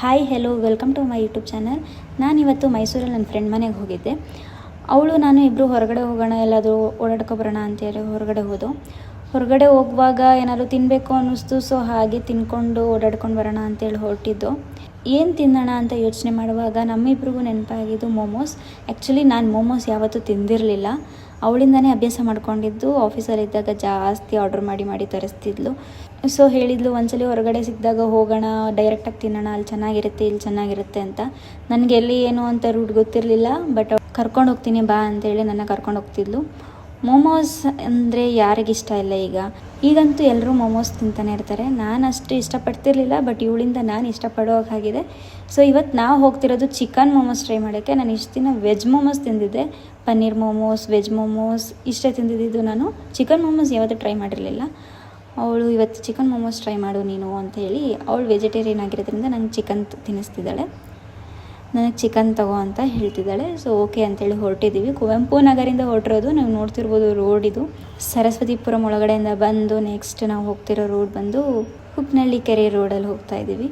Hi hello welcome to my YouTube channel. ನಾನಿವತ್ತು ಮೈಸೂರಲ್ಲಿ ನನ್ನ ಫ್ರೆಂಡ್ ಮನೆಗೆ ಹೋಗಿದ್ದೆ. ಅವಳು ನಾನು ಇಬ್ಬರು ಹೊರಗಡೆ ಹೋಗೋಣ, ಎಲ್ಲಾದರೂ ಓಡಾಡ್ಕೊಬರೋಣ ಅಂತೇಳಿ ಹೊರಗಡೆ ಹೋಗುವಾಗ ಏನಾದರೂ ತಿನ್ನಬೇಕು ಅನ್ನಿಸ್ತು. ಸೊ ಹಾಗೆ ತಿನ್ಕೊಂಡು ಓಡಾಡ್ಕೊಂಡು ಬರೋಣ ಅಂತೇಳಿ ಹೊರಟಿದ್ದು. ಏನು ತಿನ್ನೋಣ ಅಂತ ಯೋಚನೆ ಮಾಡುವಾಗ ನಮ್ಮಿಬ್ರಿಗೂ ನೆನಪಾಗಿದ್ದು ಮೋಮೋಸ್. ಆ್ಯಕ್ಚುಲಿ ನಾನು ಮೋಮೋಸ್ ಯಾವತ್ತೂ ತಿಂದಿರಲಿಲ್ಲ. ಅವಳಿಂದನೇ ಅಭ್ಯಾಸ ಮಾಡ್ಕೊಂಡಿದ್ದು. ಆಫೀಸಲ್ಲಿದ್ದಾಗ ಜಾಸ್ತಿ ಆರ್ಡ್ರ್ ಮಾಡಿ ತರಿಸ್ತಿದ್ಲು. ಸೊ ಹೇಳಿದ್ಲು, ಒಂದ್ಸಲಿ ಹೊರಗಡೆ ಸಿಕ್ಕಿದಾಗ ಹೋಗೋಣ, ಡೈರೆಕ್ಟಾಗಿ ತಿನ್ನೋಣ, ಅಲ್ಲಿ ಚೆನ್ನಾಗಿರುತ್ತೆ ಇಲ್ಲಿ ಚೆನ್ನಾಗಿರುತ್ತೆ ಅಂತ. ನನಗೆ ಎಲ್ಲಿ ಏನು ಅಂತ ರೂಟ್ ಗೊತ್ತಿರಲಿಲ್ಲ. ಬಟ್ ಕರ್ಕೊಂಡು ಹೋಗ್ತೀನಿ ಬಾ ಅಂತೇಳಿ ನನ್ನ ಕರ್ಕೊಂಡು ಹೋಗ್ತಿದ್ಲು. ಮೋಮೋಸ್ ಅಂದರೆ ಯಾರಿಗಿಷ್ಟ ಇಲ್ಲ ಈಗಂತೂ ಎಲ್ಲರೂ ಮೋಮೋಸ್ ತಿಂತಾನೆ ಇರ್ತಾರೆ. ನಾನು ಅಷ್ಟು ಇಷ್ಟಪಡ್ತಿರ್ಲಿಲ್ಲ, ಬಟ್ ಇವಳಿಂದ ನಾನು ಇಷ್ಟಪಡೋ ಹಾಗಿದೆ. ಸೊ ಇವತ್ತು ನಾವು ಹೋಗ್ತಿರೋದು ಚಿಕನ್ ಮೋಮೋಸ್ ಟ್ರೈ ಮಾಡೋಕ್ಕೆ. ನಾನು ಇಷ್ಟು ದಿನ ವೆಜ್ ಮೋಮೋಸ್ ತಿಂದಿದ್ದೆ, ಪನ್ನೀರ್ ಮೋಮೋಸ್, ವೆಜ್ ಮೋಮೋಸ್ ಇಷ್ಟೇ ತಿಂದಿದ್ದು. ನಾನು ಚಿಕನ್ ಮೋಮೋಸ್ ಯಾವತ್ತೂ ಟ್ರೈ ಮಾಡಿರಲಿಲ್ಲ. ಅವಳು ಇವತ್ತು ಚಿಕನ್ ಮೋಮೋಸ್ ಟ್ರೈ ಮಾಡು ನೀನು ಅಂತ ಹೇಳಿ, ಅವಳು ವೆಜಿಟೇರಿಯನ್ ಆಗಿರೋದ್ರಿಂದ ನಂಗೆ ಚಿಕನ್ ತಿನ್ನಿಸ್ತಿದ್ದಾಳೆ. ನನಗೆ ಚಿಕನ್ ತಗೋ ಅಂತ ಹೇಳ್ತಿದ್ದಾಳೆ. ಸೊ ಓಕೆ ಅಂತೇಳಿ ಹೊರಟಿದ್ದೀವಿ. ಕುವೆಂಪು ನಗರಿಂದ ಹೊರಟಿರೋದು. ನೀವು ನೋಡ್ತಿರ್ಬೋದು ರೋಡ್ ಇದು. ಸರಸ್ವತಿಪುರಂ ಒಳಗಡೆಯಿಂದ ಬಂದು ನೆಕ್ಸ್ಟ್ ನಾವು ಹೋಗ್ತಿರೋ ರೋಡ್ ಬಂದು ಹುಕ್ನಳ್ಳಿ ಕೆರೆ ರೋಡಲ್ಲಿ ಹೋಗ್ತಾ ಇದ್ದೀವಿ.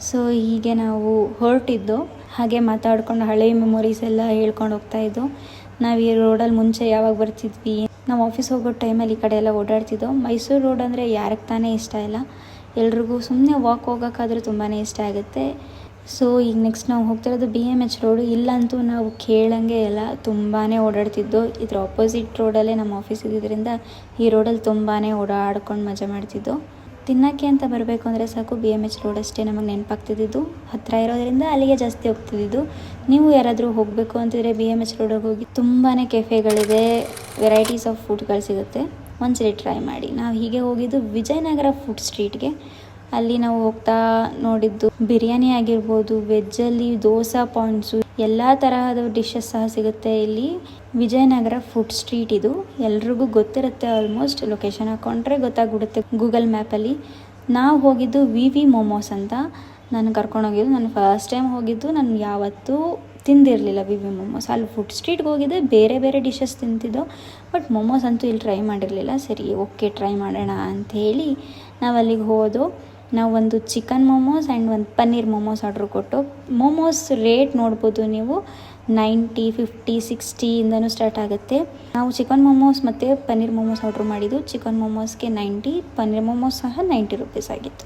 ಸೊ ಹೀಗೆ ನಾವು ಹೊರಟಿದ್ದು. ಹಾಗೆ ಮಾತಾಡ್ಕೊಂಡು ಹಳೆ ಮೆಮೊರೀಸ್ ಎಲ್ಲ ಹೇಳ್ಕೊಂಡು ಹೋಗ್ತಾಯಿದ್ದು. ನಾವು ಈ ರೋಡಲ್ಲಿ ಮುಂಚೆ ಯಾವಾಗ ಬರ್ತಿದ್ವಿ, ನಾವು ಆಫೀಸ್ ಹೋಗೋ ಟೈಮಲ್ಲಿ ಈ ಕಡೆ ಎಲ್ಲ ಓಡಾಡ್ತಿದ್ದೋ. ಮೈಸೂರು ರೋಡ್ ಅಂದರೆ ಯಾರಿಗೆ ತಾನೇ ಇಷ್ಟ ಇಲ್ಲ, ಎಲ್ರಿಗೂ ಸುಮ್ಮನೆ ವಾಕ್ ಹೋಗೋಕ್ಕಾದರೂ ತುಂಬಾ ಇಷ್ಟ ಆಗುತ್ತೆ. ಸೊ ಈಗ ನೆಕ್ಸ್ಟ್ ನಾವು ಹೋಗ್ತಿರೋದು BMH ರೋಡು. ಇಲ್ಲಂತೂ ನಾವು ಕೇಳಂಗೆ ಎಲ್ಲ ತುಂಬಾ ಓಡಾಡ್ತಿದ್ದು. ಇದ್ರ ಆಪೋಸಿಟ್ ರೋಡಲ್ಲೇ ನಮ್ಮ ಆಫೀಸ್ ಇದ್ದಿದ್ದರಿಂದ ಈ ರೋಡಲ್ಲಿ ತುಂಬಾ ಓಡಾಡ್ಕೊಂಡು ಮಜಾ ಮಾಡ್ತಿದ್ದು. ತಿನ್ನೋಕ್ಕೆ ಅಂತ ಬರಬೇಕು ಅಂದರೆ ಸಾಕು BMH ರೋಡ್ ಅಷ್ಟೇ ನಮಗೆ ನೆನಪಾಗ್ತಿದ್ದು. ಹತ್ತಿರ ಇರೋದ್ರಿಂದ ಅಲ್ಲಿಗೆ ಜಾಸ್ತಿ ಹೋಗ್ತಿದ್ದು. ನೀವು ಯಾರಾದರೂ ಹೋಗಬೇಕು ಅಂತಿದ್ರೆ BMH ರೋಡಿಗೆ ಹೋಗಿ ತುಂಬಾ ಕೆಫೆಗಳಿದೆ, ವೆರೈಟೀಸ್ ಆಫ್ ಫುಡ್ಗಳು ಸಿಗುತ್ತೆ. ಒಂದ್ಸರಿ ಟ್ರೈ ಮಾಡಿ. ನಾವು ಹೀಗೆ ಹೋಗಿದ್ದು ವಿಜಯನಗರ ಫುಡ್ ಸ್ಟ್ರೀಟ್ಗೆ. ಅಲ್ಲಿ ನಾವು ಹೋಗ್ತಾ ನೋಡಿದ್ದು ಬಿರಿಯಾನಿ ಆಗಿರ್ಬೋದು, ವೆಜ್ಜಲ್ಲಿ ದೋಸಾ ಪಾಯಿಂಟ್ಸು, ಎಲ್ಲ ತರಹದ ಡಿಶಸ್ ಸಹ ಸಿಗುತ್ತೆ ಇಲ್ಲಿ. ವಿಜಯನಗರ ಫುಡ್ ಸ್ಟ್ರೀಟ್ ಇದು ಎಲ್ರಿಗೂ ಗೊತ್ತಿರುತ್ತೆ. ಆಲ್ಮೋಸ್ಟ್ ಲೊಕೇಶನ್ ಹಾಕ್ಕೊಂಡ್ರೆ ಗೊತ್ತಾಗ್ಬಿಡುತ್ತೆ ಗೂಗಲ್ ಮ್ಯಾಪಲ್ಲಿ. ನಾವು ಹೋಗಿದ್ದು VV ಮೋಮೋಸ್ ಅಂತ ನಾನು ಕರ್ಕೊಂಡೋಗಿದ್ದು. ನಾನು ಫಸ್ಟ್ ಟೈಮ್ ಹೋಗಿದ್ದು. ನಾನು ಯಾವತ್ತೂ ತಿಂದಿರಲಿಲ್ಲ VV ಮೋಮೋಸ್. ಅಲ್ಲಿ ಫುಡ್ ಸ್ಟ್ರೀಟ್ಗೆ ಹೋಗಿದ್ದೆ, ಬೇರೆ ಬೇರೆ ಡಿಶಸ್ ತಿಂತಿದ್ದೋ, ಬಟ್ ಮೋಮೋಸ್ ಅಂತೂ ಇಲ್ಲಿ ಟ್ರೈ ಮಾಡಿರಲಿಲ್ಲ. ಸರಿ ಓಕೆ ಟ್ರೈ ಮಾಡೋಣ ಅಂಥೇಳಿ ನಾವು ಅಲ್ಲಿಗೆ ಹೋದೋ. ನಾವು ಒಂದು ಚಿಕನ್ ಮೋಮೋಸ್ ಆ್ಯಂಡ್ ಒಂದು ಪನ್ನೀರ್ ಮೋಮೋಸ್ ಆರ್ಡ್ರ್ ಕೊಟ್ಟು. ಮೋಮೋಸ್ ರೇಟ್ ನೋಡ್ಬೋದು ನೀವು, 90, 50, 60 ಇಂದನೂ ಸ್ಟಾರ್ಟ್ ಆಗುತ್ತೆ. ನಾವು ಚಿಕನ್ ಮೋಮೋಸ್ ಮತ್ತು ಪನ್ನೀರ್ ಮೋಮೋಸ್ ಆರ್ಡ್ರ್ ಮಾಡಿದ್ದು. ಚಿಕನ್ ಮೋಮೋಸ್ಗೆ 90, ಪನ್ನೀರ್ ಮೋಮೋಸ್ ಸಹ 90 ರೂಪೀಸ್ ಆಗಿತ್ತು.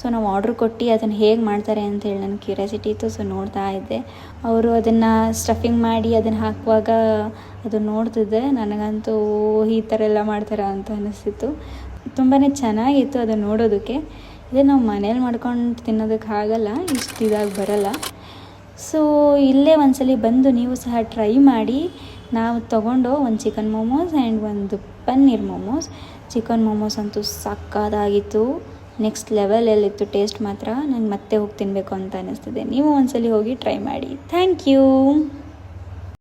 ಸೊ ನಾವು ಆರ್ಡ್ರ್ ಕೊಟ್ಟು ಅದನ್ನು ಹೇಗೆ ಮಾಡ್ತಾರೆ ಅಂತೇಳಿ ನನಗೆ ಕ್ಯೂರಿಯಾಸಿಟಿ ಇತ್ತು. ಸೊ ನೋಡ್ತಾ ಇದ್ದೆ. ಅವರು ಅದನ್ನು ಸ್ಟಫಿಂಗ್ ಮಾಡಿ ಅದನ್ನು ಹಾಕುವಾಗ ಅದು ನೋಡ್ತಿದ್ದೆ. ನನಗಂತೂ ಈ ಥರ ಎಲ್ಲ ಮಾಡ್ತಾರೆ ಅಂತ ಅನ್ನಿಸ್ತಿತ್ತು. ತುಂಬಾ ಚೆನ್ನಾಗಿತ್ತು ಅದು ನೋಡೋದಕ್ಕೆ. ಇದೇ ನಾವು ಮನೇಲಿ ಮಾಡ್ಕೊಂಡು ತಿನ್ನೋದಕ್ಕೆ ಆಗಲ್ಲ, ಇಷ್ಟು ಇದಾಗಿ ಬರೋಲ್ಲ. ಸೊ ಇಲ್ಲೇ ಒಂದ್ಸಲಿ ಬಂದು ನೀವು ಸಹ ಟ್ರೈ ಮಾಡಿ. ನಾವು ತೊಗೊಂಡು ಒಂದು ಚಿಕನ್ ಮೋಮೋಸ್ ಆ್ಯಂಡ್ ಒಂದು ಪನ್ನೀರ್ ಮೋಮೋಸ್. ಚಿಕನ್ ಮೋಮೋಸ್ ಅಂತೂ ಸಕ್ಕತ್ತಾಗಿತ್ತು, ನೆಕ್ಸ್ಟ್ ಲೆವೆಲಲ್ಲಿತ್ತು ಟೇಸ್ಟ್ ಮಾತ್ರ. ನಂಗೆ ಮತ್ತೆ ಹೋಗಿ ತಿನ್ನಬೇಕು ಅಂತ ಅನ್ನಿಸ್ತಿದೆ. ನೀವು ಒಂದ್ಸಲಿ ಹೋಗಿ ಟ್ರೈ ಮಾಡಿ. Thank you.